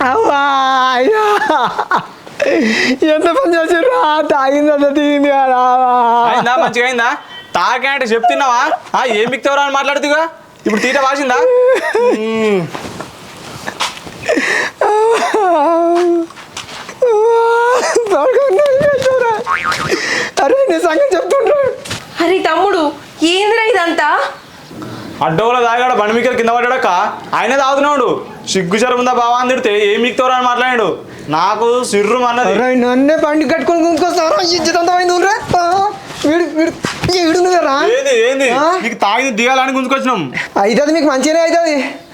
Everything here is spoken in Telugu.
అవ్వా అయ్యా ఎంత పని చేసిర్రా తాగిందంత దిగింది అయిందా మంచిగా అయిందా తాగే అంటే చెప్తున్నావా ఏం మిక్తవరా అని మాట్లాడుతుగా ఇప్పుడు తీట వాసిందా అరే నీ సంగతి చెప్తుండ్రు. అరే తమ్ముడు ఏందిరా ఇదంతా? అడ్డోలో తాగాడు బండి మీకలు కింద పడ్డాడక్క ఆయన తాగుతున్నాడు సిగ్గు జరం ఉందా బావా అని తిడితే ఏం మిక్తవరా అని మాట్లాడాడు నాకు సిర్రు అన్నది. నన్నే బండి కట్టుకొని ఇంకోసారా ఇజ్జతంతమైంది వీడు నువ్వేరా ఏంది నీకు తాగి దిగాలని గుంజుకొచ్చినాం అవుతుంది మీకు మంచిగానే అవుతుంది